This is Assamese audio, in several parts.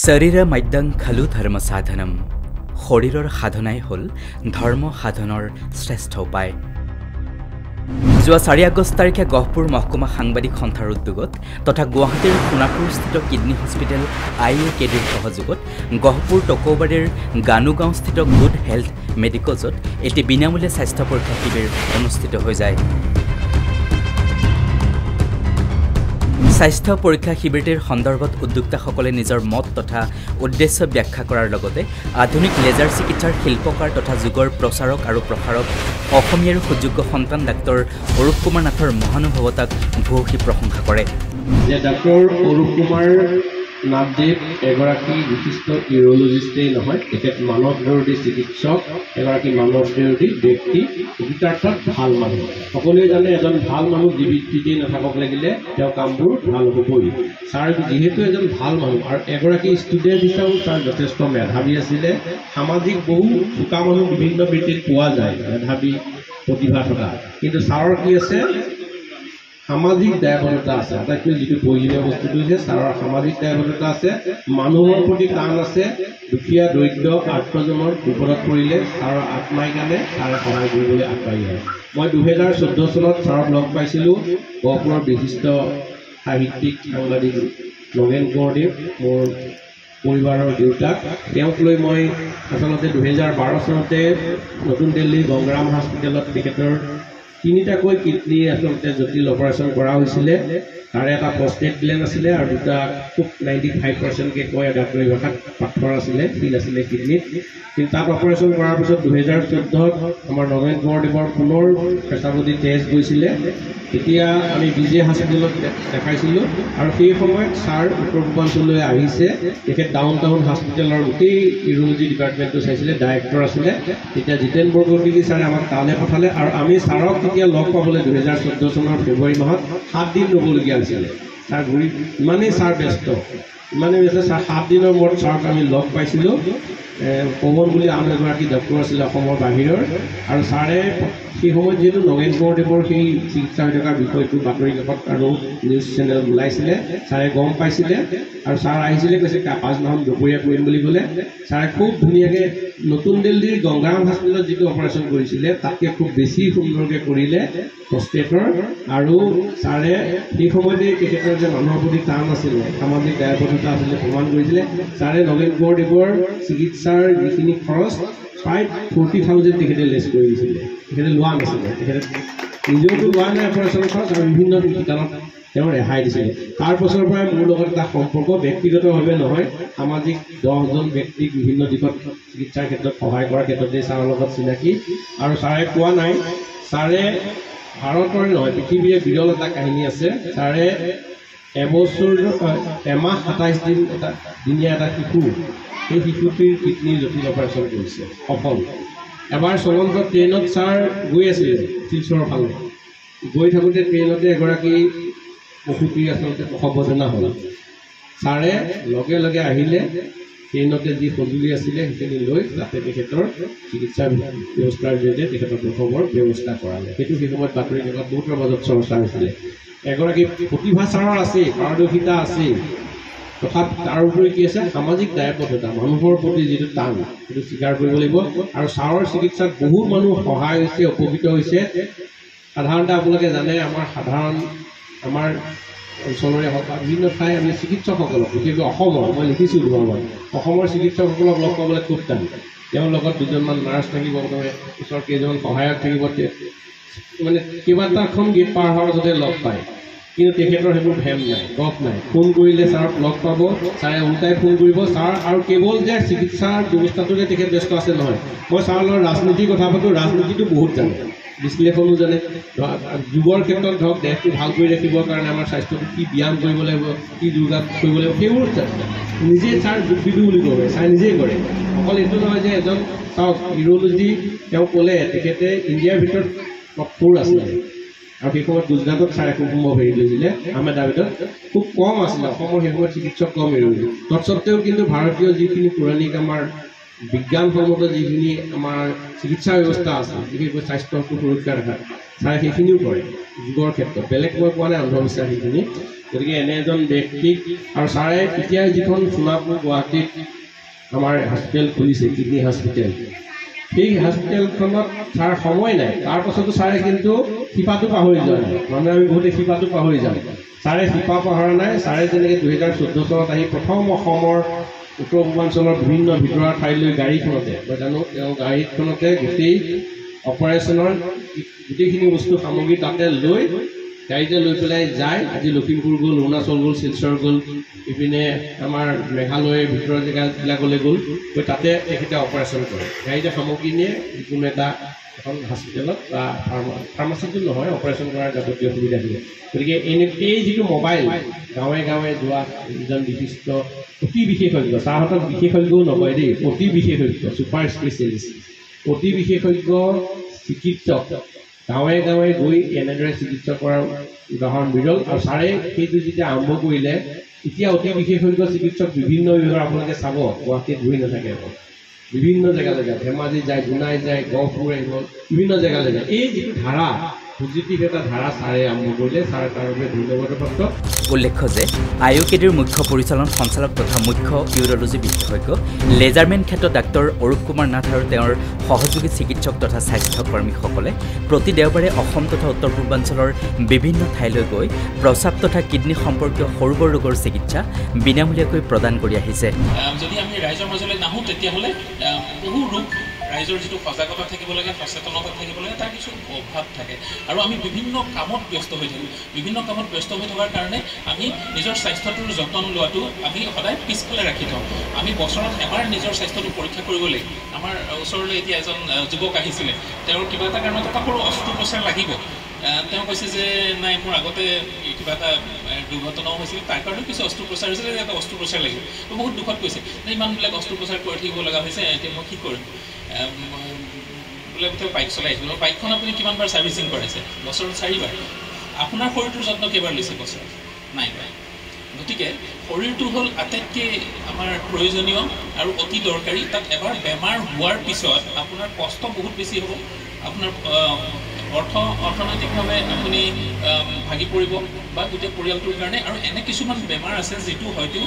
শৰীৰ মধ্যং খলু ধৰ্ম সাধনম শৰীৰৰ সাধনাই হ'ল ধৰ্ম সাধনৰ শ্ৰেষ্ঠ উপায়। যোৱা 4 আগষ্ট তাৰিখে গহপুৰ মহকুমা সাংবাদিক সন্থাৰ উদ্যোগত তথা গুৱাহাটীৰ সোণাপুৰস্থিত কিডনী হস্পিটেল IUKDৰ সহযোগত গহপুৰ টকৌবাৰীৰ গানুগাঁওস্থিত গুড হেল্থ মেডিকলছত এটি বিনামূলীয়া স্বাস্থ্য পৰীক্ষা শিবিৰ অনুষ্ঠিত হৈ যায়। স্বাস্থ্য পৰীক্ষা শিবিৰটিৰ সন্দৰ্ভত উদ্যোক্তাসকলে নিজৰ মত তথা উদ্দেশ্য ব্যাখ্যা কৰাৰ লগতে আধুনিক লেজাৰ চিকিৎসাৰ শিল্পকাৰ তথা যুগৰ প্ৰচাৰক আৰু প্ৰসাৰক অসমীয়াৰ সুযোগ্য সন্তান ডাক্তৰ অৰূপ কুমাৰ নাথৰ মহানুভৱতাক ভূয়সী প্ৰশংসা কৰে। যে ডাক্তৰ অৰূপ কুমাৰ নাথদেৱ এগৰাকী বিশিষ্ট ইউৰোলজিষ্টেই নহয়, তেখেত মানৱ বিৰোধী চিকিৎসক, এগৰাকী মানৱ বিৰোধী ব্যক্তি, প্ৰকৃতাৰ্থত ভাল মানুহ। সকলোৱে জানে এজন ভাল মানুহ জীৱিত নাথাকক লাগিলে তেওঁ কামবোৰ ভাল হ'বই। ছাৰ যিহেতু এজন ভাল মানুহ আৰু এগৰাকী ষ্টুডেণ্ট হিচাপেও ছাৰ যথেষ্ট মেধাৱী আছিলে। সামাজিক বহু চোকা মানুহ বিভিন্ন বৃত্তিত পোৱা যায়, মেধাৱী প্ৰতিভা থকা, কিন্তু ছাৰৰ কি আছে, সামাজিক দায়বদ্ধতা আছে। আটাইতকৈ যিটো প্ৰয়োজনীয় বস্তুটো হৈছে ছাৰৰ সামাজিক দায়বদ্ধতা আছে, মানুহৰ প্ৰতি টান আছে। দুখীয়া দৰিদ্ৰ আৰ্তজনৰ বিপদত পৰিলে ছাৰৰ আত্মাই কাৰণে ছাৰে সহায় কৰিবলৈ আগবাঢ়ি আহে। মই 2014 চনত ছাৰক লগ পাইছিলোঁ, গহপুৰৰ বিশিষ্ট সাহিত্যিক সাংবাদিক নগেন কোঁৱৰদেৱ, মোৰ পৰিবাৰৰ দেউতাক। তেওঁক লৈ মই আচলতে 2012 চনতে নতুন দিল্লীৰ গংগাৰাম হস্পিটেলত তেখেতৰ 3টাকৈ কিডনী আচলতে জটিল অপাৰেশ্যন কৰা হৈছিলে। তাৰে এটা প্ৰষ্টেট গ্লেণ্ড আছিলে আৰু দুটা খুব 95%কে কয় ডাক্তৰী ভাষাত পাথৰ আছিলে, শিল আছিলে কিডনীত। কিন্তু তাত অপাৰেশ্যন কৰাৰ পিছত 2014ত আমাৰ নগেন কোঁৱৰদেৱৰ পুনৰ পেচাবডি টেষ্ট গৈছিলে। তেতিয়া আমি বিজে হস্পিটেলত দেখাইছিলোঁ আৰু সেই সময়ত ছাৰ উত্তৰ পূৰ্বাঞ্চললৈ আহিছে। তেখেত ডাউন টাউন হস্পিটেলৰ গোটেই ইউৰোলজি ডিপাৰ্টমেণ্টটো চাইছিলে, ডাইৰেক্টৰ আছিলে। তেতিয়া জিতেন বৰগোহাঁই ছাৰে আমাক তালৈ পঠালে আৰু আমি ছাৰক তেতিয়া লগ পাবলৈ 2014 চনৰ ফেব্ৰুৱাৰী মাহত 7 দিন ৰ'বলগীয়া হৈছিলে। ছাৰ ঘূৰি ইমানেই ছাৰ ব্যস্ত, ছাৰ 7 দিনৰ মূৰত ছাৰক আমি লগ পাইছিলোঁ। পৱন বুলি আন এগৰাকী ডক্টৰ আছিলে অসমৰ বাহিৰৰ, আৰু ছাৰে সেই সময়ত যিহেতু নগেন কোঁৱৰদেৱৰ সেই চিকিৎসা হৈ থকাৰ বিষয়টো বাতৰি কাকত আৰু নিউজ চেনেল ওলাইছিলে, ছাৰে গম পাইছিলে আৰু ছাৰ আহিছিলে, কৈছে পাছদিনাখন দুপৰীয়া কৰিম বুলি ক'লে। ছাৰে খুব ধুনীয়াকৈ নতুন দিল্লীৰ গংগাৰাম হস্পিটেলত যিটো অপাৰেশ্যন কৰিছিলে তাতকৈ খুব বেছি সুন্দৰকৈ কৰিলে প্ৰষ্টেটৰ। আৰু ছাৰে সেই সময়তে তেখেতৰ যে মানুহৰ প্ৰতি টান আছিলে, সামাজিক দায়বদ্ধতা আছিলে, প্ৰমাণ কৰিছিলে। ছাৰে নগেন কোঁৱৰদেৱৰ চিকিৎসাৰ যিখিনি খৰচ প্ৰায় 40,000 তেখেতে লেছ কৰি দিছিলে। তেখেতে লোৱা নাছিলে, তেখেতে নিজেওতো লোৱা নাই অপাৰেশ্যন খৰচ, আৰু বিভিন্ন শিতানত তেওঁ ৰেহাই দিছিলে। তাৰ পাছৰ পৰাই মোৰ লগত এটা সম্পৰ্ক, ব্যক্তিগতভাৱে নহয়, সামাজিক 10জন ব্যক্তিক বিভিন্ন দিশত চিকিৎসাৰ ক্ষেত্ৰত সহায় কৰাৰ ক্ষেত্ৰতে ছাৰৰ লগত চিনাকি। আৰু ছাৰে কোৱা নাই, ছাৰে ভাৰতৰে নহয় পৃথিৱীৰে বিৰল এটা কাহিনী আছে। ছাৰে এমাহ 27 দিনীয়া এটা শিশু, সেই শিশুটিৰ কিডনীৰ জটিল অপাৰেশ্যন কৰিছে, সফল। এবাৰ চলন্ত ট্ৰেইনত ছাৰ গৈ আছিলে শিলচৰৰ ফালে, গৈ থাকোঁতে ট্ৰেইনতে এগৰাকী প্ৰসূতিৰ আচলতে প্ৰসৱবেদনা হ'ল। ছাৰে লগে লগে আহিলে, ট্ৰেইনতে যি সঁজুলি আছিলে সেইখিনি লৈ তাতে তেখেতৰ চিকিৎসা ব্যৱস্থাৰ জৰিয়তে তেখেতৰ প্ৰসৱৰ ব্যৱস্থা কৰালে। সেইটো সেই সময়ত বাতৰি কাকত বহুতৰ মাজত চৰ্চা হৈছিলে। এগৰাকী প্ৰতিভা ছাৰৰ আছেই, পাৰদৰ্শিতা আছেই, তথাপি তাৰ উপৰি কি আছে, সামাজিক দায়বদ্ধতা, মানুহৰ প্ৰতি যিটো টান, সেইটো স্বীকাৰ কৰিব লাগিব। আৰু ছাৰৰ চিকিৎসাত বহুত মানুহ সহায় হৈছে, উপকৃত হৈছে। সাধাৰণতে আপোনালোকে জানে, আমাৰ অঞ্চলৰে হওক বা বিভিন্ন ঠাই আমি চিকিৎসকসকলক, বিশেষকৈ অসমৰ, মই লিখিছোঁ ধৰণৰ অসমৰ চিকিৎসকসকলক লগ পাবলৈ খুব টান। তেওঁৰ লগত 2জনমান নাৰ্ছ থাকিব, ওচৰত কেইজনমান সহায়ক থাকিব, মানে কেইবাটাখন গেট পাৰ হোৱাৰ যাতে লগ পায়। কিন্তু তেখেতৰ সেইবোৰ ভেম নাই, গপ নাই। ফোন কৰিলে ছাৰক লগ পাব, ছাৰে ওলটাই ফোন কৰিব। ছাৰ আৰু কেৱল যে চিকিৎসাৰ ব্যৱস্থাটোতে তেখেত ব্যস্ত আছে নহয়, মই ছাৰৰ লগত ৰাজনীতিৰ কথা পাতোঁ, ৰাজনীতিটো বহুত জানে, বিশ্লেষণো জানে। যুগৰ ক্ষেত্ৰত ধৰক দেশটো ভাল কৰি ৰাখিবৰ কাৰণে আমাৰ স্বাস্থ্যটো কি ব্যায়াম কৰিব লাগিব, কি যোগাত কৰিব লাগিব, সেইবোৰ নিজে ছাৰ যোগবিদু বুলি ক'ব, ছাৰ নিজেই কৰে। অকল এইটো নহয় যে এজন চাওক ইউৰোলজি, তেওঁ ক'লে তেখেতে ইণ্ডিয়াৰ ভিতৰত টপ 4 আছিলে। আৰু সেই সময়ত গুজৰাটত ছাৰে খুব সম্ভৱ হেৰি লৈছিলে, আহমেদাবাদত খুব কম আছিলে, অসমৰ সেই সময়ত চিকিৎসক কম ইউৰোলজি। তৎসত্ত্বেও কিন্তু ভাৰতীয় যিখিনি পৌৰাণিক আমাৰ বিজ্ঞানসন্মত যিখিনি আমাৰ চিকিৎসা ব্যৱস্থা আছে, বিশেষকৈ স্বাস্থ্যটো সুৰক্ষা ৰখা, ছাৰে সেইখিনিও কৰে যুগৰ ক্ষেত্ৰত। বেলেগ মই কোৱা নাই অন্ধবিশ্বাস সেইখিনি। গতিকে এনে এজন ব্যক্তিক আৰু ছাৰে এতিয়া যিখন সোণাপুৰ গুৱাহাটীত আমাৰ হস্পিটেল খুলিছে কিডনি হস্পিটেল সেই হস্পিটেলখনত ছাৰ সময় নাই তাৰ পাছতো ছাৰে কিন্তু শিপাটো পাহৰি যোৱা নাই মানে আমি বহুতে শিপাটো পাহৰি যাওঁ ছাৰে শিপা পাহৰা নাই ছাৰে যেনেকৈ 2014 চনত আহি প্ৰথম অসমৰ উত্তৰ পূৰ্বাঞ্চলৰ বিভিন্ন ভিতৰুৱা ঠাইলৈ গাড়ীখনতে মই জানো তেওঁ গাড়ীখনতে গোটেই অপাৰেশ্যনৰ গোটেইখিনি বস্তু সামগ্ৰী তাতে লৈ গাড়ীতে লৈ পেলাই যায় আজি লখিমপুৰ গ'ল অৰুণাচল গ'ল শিলচৰ গ'ল ইপিনে আমাৰ মেঘালয়ৰ ভিতৰৰ জেগাবিলাকলৈ গ'ল গৈ তাতে তেখেতে অপাৰেশ্যন কৰে গাড়ীতে সামগ্ৰী নিয়ে যিকোনো এটা এখন হস্পিটেলত বা ফাৰ্মাচীটো নহয় অপাৰেশ্যন কৰাৰ যাৱতীয় সুবিধা দিয়ে গতিকে এই যিটো মোবাইল গাঁৱে গাঁৱে যোৱা এজন বিশিষ্ট অতি বিশেষজ্ঞ ছাৰহঁতক বিশেষজ্ঞও নকয় দেই অতি বিশেষজ্ঞ ছুপাৰ স্পেচিয়েলিষ্ট অতি বিশেষজ্ঞ চিকিৎসক গাঁৱে গাঁৱে গৈ এনেদৰে চিকিৎসা কৰাৰ উদাহৰণ বিৰল আৰু ছাৰে সেইটো যেতিয়া আৰম্ভ কৰিলে এতিয়া অতি বিশেষজ্ঞ চিকিৎসক বিভিন্ন বিভাগৰ আপোনালোকে চাব গুৱাহাটীত ঘূৰি নাথাকে বিভিন্ন জেগালৈ যায় ধেমাজি যায় গুণাই যায় গহপুৰ আহিব বিভিন্ন জেগালৈ যায় এই যিটো ধাৰা পজিটিভ এটা ধাৰা ছাৰে আৰম্ভ কৰিলে ছাৰে তাৰ বাবে ধন্যবাদৰ পাত্ৰ উল্লেখ্য যে IUCDৰ মুখ্য পৰিচালন সঞ্চালক তথা মুখ্য ইউৰলজি বিশেষজ্ঞ লেজাৰমেন ক্ষেত্ৰত ডাক্তৰ অৰূপ কুমাৰ নাথ আৰু তেওঁৰ সহযোগী চিকিৎসক তথা স্বাস্থ্যকৰ্মীসকলে প্ৰতি দেওবাৰে অসম তথা উত্তৰ পূৰ্বাঞ্চলৰ বিভিন্ন ঠাইলৈ গৈ প্ৰস্ৰাৱ তথা কিডনি সম্পৰ্কীয় সৰু বৰ ৰোগৰ চিকিৎসা বিনামূলীয়াকৈ প্ৰদান কৰি আহিছে যদি আমি ৰাইজৰ মাজলৈ নাহোঁ তেতিয়াহ'লে বহু ৰোগ ৰাইজৰ যিটো সজাগতা থাকিব লাগে সচেতনতা থাকিব লাগে তাৰ কিছু অভাৱ থাকে আৰু আমি বিভিন্ন কামত ব্যস্ত হৈ থাকোঁ বিভিন্ন কামত ব্যস্ত হৈ থকাৰ কাৰণে আমি নিজৰ স্বাস্থ্যটোৰ যত্ন লোৱাটো আমি সদায় পিছফালে ৰাখি থওঁ আমি বছৰত এবাৰ নিজৰ স্বাস্থ্যটো পৰীক্ষা কৰিব লাগে আমাৰ ওচৰলৈ এতিয়া এজন যুৱক আহিছিলে তেওঁৰ কিবা এটা কাৰণত এটা সৰু অস্ত্ৰোপচাৰ লাগিব তেওঁ কৈছে যে নাই মোৰ আগতে কিবা এটা দুৰ্ঘটনাও হৈছিল তাৰ কাৰণেও কিছু অস্ত্ৰোপচাৰ হৈছিলে এটা অস্ত্ৰোপচাৰ লাগিব বহুত দুখত কৈছে ইমানবিলাক অস্ত্ৰোপচাৰ কৰি থাকিব লগা হৈছে এতিয়া মই কি কৰিম বোলে বাইক চলাই আহিছিলোঁ বাইকখন আপুনি কিমানবাৰ ছাৰ্ভিচিং কৰাইছে বছৰত 4বাৰ আপোনাৰ শৰীৰটোৰ যত্ন কেইবাৰ লৈছে বছৰত নাই গতিকে শৰীৰটো হ'ল আটাইতকৈ আমাৰ প্ৰয়োজনীয় আৰু অতি দৰকাৰী তাত এবাৰ বেমাৰ হোৱাৰ পিছত আপোনাৰ কষ্ট বহুত বেছি হ'ব আপোনাৰ অৰ্থনৈতিকভাৱে আপুনি ভাগি পৰিব বা গোটেই পৰিয়ালটোৰ কাৰণে আৰু এনে কিছুমান বেমাৰ আছে যিটো হয়তো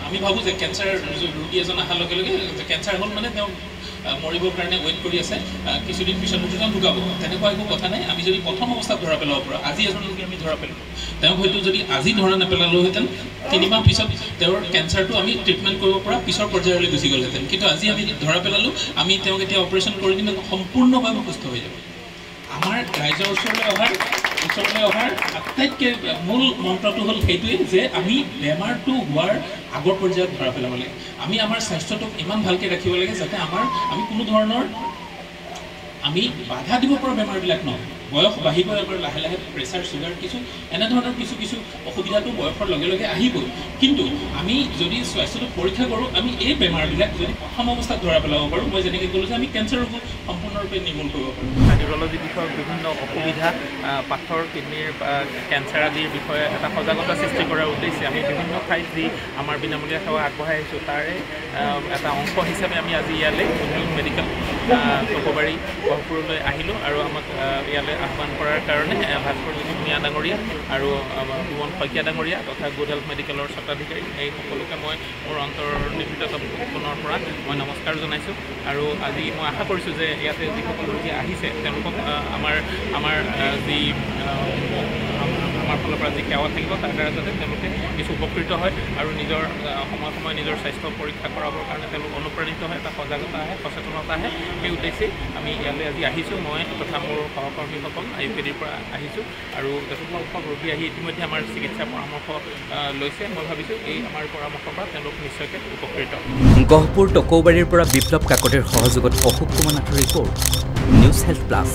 আমি ভাবোঁ যে কেঞ্চাৰ ৰোগী এজন অহাৰ লগে লগে কেঞ্চাৰ হ'ল মানে তেওঁ মৰিবৰ কাৰণে ৱেইট কৰি আছে কিছুদিন পিছত তেওঁ ঢুকাব তেনেকুৱা একো কথা নাই আমি যদি প্ৰথম অৱস্থাত ধৰা পেলাব পাৰোঁ আজি এজন ৰোগী আমি ধৰা পেলালোঁ তেওঁক হয়তো যদি আজি ধৰা নেপেলালোহেঁতেন 3 মাহ পিছত তেওঁৰ কেঞ্চাৰটো আমি ট্ৰিটমেণ্ট কৰিব পৰা পিছৰ পৰ্যায়লৈ গুচি গ'লহেঁতেন কিন্তু আজি আমি ধৰা পেলালোঁ আমি তেওঁক এতিয়া অপাৰেশ্যন কৰি কিনে সম্পূৰ্ণভাৱে সুস্থ হৈ যাব আমাৰ ৰাইজৰ ওচৰলৈ অহাৰ আটাইতকৈ মূল মন্ত্ৰটো হ'ল সেইটোৱেই যে আমি বেমাৰটো হোৱাৰ আগৰ পৰ্যায়ত ধৰা পেলাব লাগে আমি আমাৰ স্বাস্থ্যটোক ইমান ভালকৈ ৰাখিব লাগে যাতে আমি কোনো ধৰণৰ আমি বাধা দিব পৰা বেমাৰবিলাক নহয় বয়স বাঢ়িব এবাৰ লাহে লাহে প্ৰেছাৰ চুগাৰ কিছু এনেধৰণৰ কিছু অসুবিধাটো বয়সৰ লগে লগে আহিবই কিন্তু আমি যদি স্বাস্থ্যটো পৰীক্ষা কৰোঁ আমি এই বেমাৰবিলাক যদি প্ৰথম অৱস্থাত ধৰা পেলাব পাৰোঁ মই যেনেকৈ ক'লোঁ যে আমি কেঞ্চাৰ ৰোগ সম্পূৰ্ণৰূপে নিৰ্মূল কৰিব পাৰোঁ নিউৰলজি বিষয়ক বিভিন্ন অসুবিধা পাথৰ কিডনিৰ কেঞ্চাৰ আদিৰ বিষয়ে এটা সজাগতা সৃষ্টি কৰাৰ উদ্দেশ্যে আমি বিভিন্ন ঠাইত যি আমাৰ বিনামূলীয়া সেৱা আগবঢ়াই আহিছোঁ তাৰে এটা অংশ হিচাপে আমি আজি ইয়ালৈ উদ্যোগ মেডিকেল টকৌবাৰী গহপুৰলৈ আহিলোঁ আৰু আমাক ইয়ালৈ আহ্বান কৰাৰ কাৰণে ভাস্কৰজ্যোতি ভূঞা ডাঙৰীয়া আৰু সুমন শইকীয়া ডাঙৰীয়া তথা গুড হেল্থ মেডিকেলৰ স্বত্বাধিকাৰী এই সকলোকে মই মোৰ অন্তৰ্নিহিত কোণৰ পৰা মই নমস্কাৰ জনাইছোঁ আৰু আজি মই আশা কৰিছোঁ যে ইয়াতে যিসকল ৰোগী আহিছে তেওঁলোকক আমাৰ যি আমাৰ ফালৰ পৰা যি সেৱা থাকিব তাৰ দ্বাৰা যাতে তেওঁলোকে কিছু উপকৃত হয় আৰু নিজৰ সময়ে নিজৰ স্বাস্থ্য পৰীক্ষা কৰাবৰ কাৰণে তেওঁলোক অনুপ্ৰাণিত হয় এটা সজাগতা আহে সচেতনতা আহে সেই উদ্দেশ্যে আমি ইয়ালৈ আজি আহিছোঁ মই তথা মোৰ সহকৰ্মীসকল IUCDৰ পৰা আহিছোঁ আৰু যথেষ্টসংখ্যক ৰোগী আহি ইতিমধ্যে আমাৰ চিকিৎসা পৰামৰ্শ লৈছে মই ভাবিছোঁ এই আমাৰ পৰামৰ্শৰ পৰা তেওঁলোক নিশ্চয়কৈ উপকৃত গহপুৰ টকৌবাৰীৰ পৰা বিপ্লৱ কাকতিৰ সহযোগত অশোক কুমাৰ নাথৰ ৰিপৰ্ট নিউজ হেল্থ প্লাছ